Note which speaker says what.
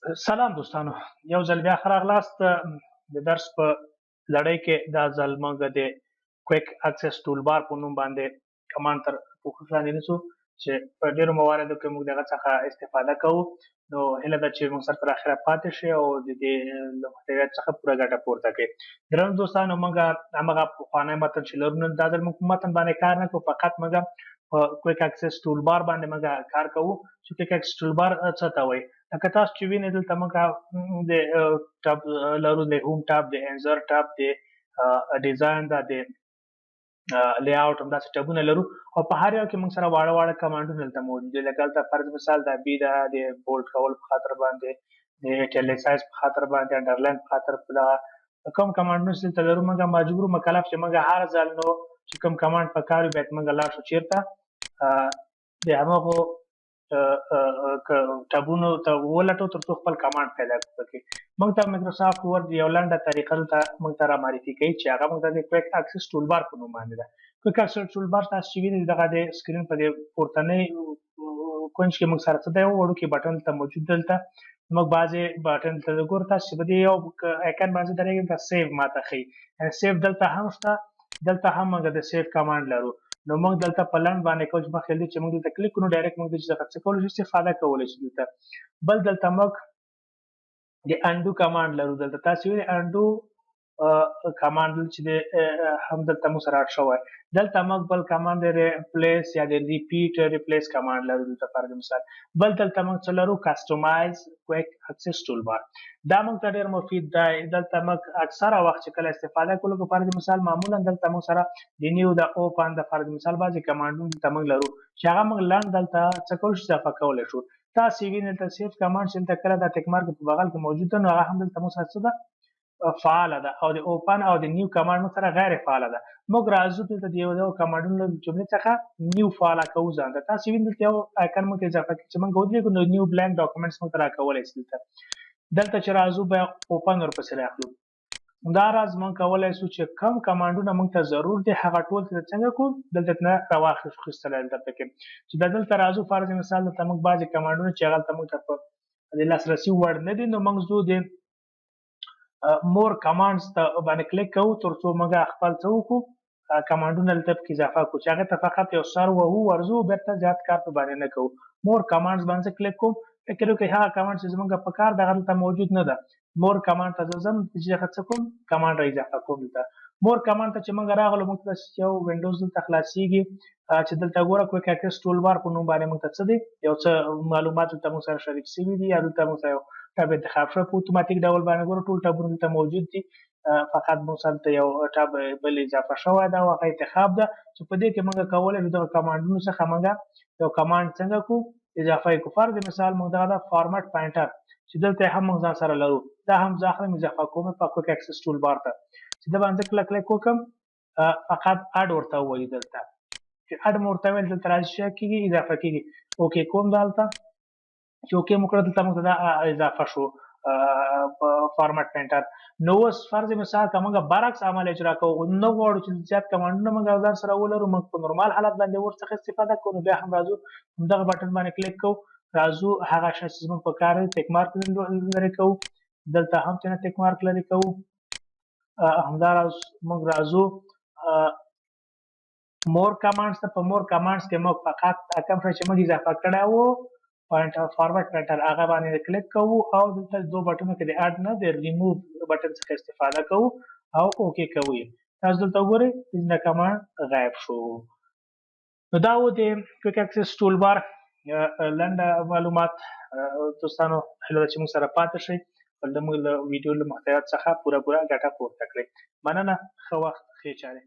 Speaker 1: سلام دوستانو، یو ځل بیا ښه راغلاست. د درس په لړۍ کې دا ځل موږ د کویک اکسس ټول بار په نوم باندې کمانډ تر پوښښ لاندې نیسو چې په ډېرو مواردو کې موږ دغه څخه استفاده کوو. نو هیله ده چې موږ سره تر اخره پاتې شئ او د دې له محتویات څخه پوره ګټه پورته کړئ. درنو دوستانو، موږ همغه پخوانی متن چې لرو نن دا ځل موږ په متن باندې کار نه کوو، فقط موږ په کویک اکسس ټول بار باندې موږ کار کوو چې کویک اکسس ټول بار څه ته وایي. لکه تاسو چې وینئ دلته موږ د ټاب لرو، د هوم ټاب، د انزر ټاب، د ډیزاین دا د لی آوټ همداسې ټابونه لرو او په هر یو کې موږ سره واړه واړه کمانډونه دلته موجود دي. لکه دلته فرض مثال دا بي ده د بولډ کولو په خاطر باندې، د ایټالیسایز په خاطر باندې، انډرلاین په خاطر په دغه کوم کمانډونه چې دلته لرو موږ مجبور مکلف چې موږ هر ځل نو چې کوم کمانډ په کار وي باید موږ لاړ شو چېرته د همغو ټابونو ته ولټو تر څو خپل کمانډ پیدا کړو. پکې موږ ته مایکروسافټ ورډ یو لنډه طریقه دلته موږ ته رامعرفي کوي چې هغه موږ ته د کویک اکسس ټول بار په نوم باندې ده. کویک اکسس ټول بار تاسو چې وینئ دغه د سکرین په دې پورتنۍ کونج کې موږ سره څه دی وړوکی بټن دلته موجود. دلته موږ بعضې بټن دلته ګورو، تاسو چې په دې یو ایکن باندې درېږئ دا سیو ماته ښیي، یعنې سیو دلته هم شته، دلته هم موږ د سیو کمانډ لرو. نو موږ دلته په لنډ باندې کوو چې مخکې دې چې موږ دلته کلیک کړو ډایرکټ موږ دلته څه کولی شو استفاده کولی شو. دلته بل دلته موږ د انډو کمانډ لرو. دلته تاسو وینئ انډو کمانډ چې دی هم دلته موږ سره اډ شوی. دلته موږ بل کمانډ د ریپلیس یا د ریپیټ ریپلیس کمانډ لرو. دلته فرض مثال بل دلته موږ څه لرو، کسټمایز کویک اکسس ټول بار. دا موږ ته ډېر مفید دی. دلته موږ اکثره وخت چې کله استفاده کوو لکه فرض مثال معمولا دلته موږ سره د نیو د اوپن د فرض مثال بعضې کمانډونه دلته موږ لرو چې هغه موږ لنډ دلته څه کولی شو اضافه کولی شو. تاسې وینئ دلته سیف کمانډ چې دلته کله دا ټیک مارک په بغل کې موجود ده نو هغه هم دلته موږ سره څه ده فعاله ده، او د اوپن او د نیو کمانډ موږ سره غیر فعاله ده. موږ راځو دلته د یو کمانډونو له جملې څخه نیو فعاله کوو ځان ته. تاسو وینئ دلته یو آیکن موږ ته اضافه کړي چې موږ ودرېږو نو نیو بلانک ډاکومنټس موږ ته راکولی شي. دلته چې راځو بیا اوپن ورپسې راخلو. دا راز موږ کولی شو چې کم کمانډونه موږ ته ضرور دي هغه ټول ته څنګه کړو دلته نه راواخیستلی. دلته پکې چې دا دلته راځو فرض مثال دلته موږ بعضې کمانډونه چې هغه دلته موږ ته په د لاسرسي وړ نه دي نو موږ ځو د مور کمانډز ته باندې کلیک کوو تر څو موږ خپل څه وکړو کمانډونه دلته پکې اضافه کړو چې هغې ته فقط یو سر وهو ورځو بېرته زیات کار په باندې نه کوو. مور کمانډز باندې کلیک کوم، فکر وکړئ هغه کمانډ چې زموږ په کار دغه دلته موجود نه ده. مور کمانډ ته زه ځم چې هغه څه کوم کمانډ را اضافه کوم. دلته مور کمانډ ته چې موږ راغلو موږ ته یو وینډوز دلته خلاصیږي چې دلته ګوره کویک اکسس ټول بار په نوم باندې موږ ته څه دی یو څه معلومات دلته موږ سره شریک شوي دي یا دلته موږ سره یو ټاب انتخاب شوی په اتوماتیک ډول باندې. ګوره ټول ټابونه دلته موجود دي، فقط موږ سره دلته یو ټاب بل اضافه شوی ده او هغه انتخاب ده چې په دې کې موږ کولی شو دغه کمانډونو څخه موږ یو کمانډ څنګه کړو اضافه یې کړو. فرض مثال موږ دغه ده فارمټ پاینټر چې دلته هم موږ ځان سره لرو، دا هم زه اخلم اضافه کوم په کویک اکسس ټول بار ته چې دا باندې کله کلیک وکړم فقط اډ ورته ووایي. دلته چې اډ مو ورته ویل دلته راځي څه کېږي اضافه کېږي. اوکې کوم دلته چې اوکې مو کړه دلته موږ ته دا اضافه شو فارمټ پاینټر. نو اوس فرض مثال که موږ برعکس عمل اجرا کوو نه غواړو چې زیات کمانډونه موږ ځان سره ولرو، موږ په نورمال حالت باندې ورڅخه استفاده کوو نو بیا هم راځو همدغه بټن باندې کلیک کوو، راځو هغه شی چې زموږ په کار دی ټیک مارک لرې کوو، دلته هم چې نه ټیک مارک لرې کوو. همداراز موږ راځو مور کمانډز ته. په مور کمانډز کې موږ فقط کوم شی چې موږ اضافه کړی و فارمټ پاینټر هغه باندې کلیک کوو او دلته دوه بټنو کې د اډ نه د ریموو بټن څخه استفاده کوو او اوکې کوو. تاسو دلته وګورئ دا کمانډ غایب شو. نو دا و د کویک اکسس ټول بار لنډه معلومات. دوستانو هیله ده چې موږ سره پاتې شئ او د موږ له ویډیو له محتویات څخه پوره ګټه پورته کړئ. مننه، ښه وخت، ښې چارې.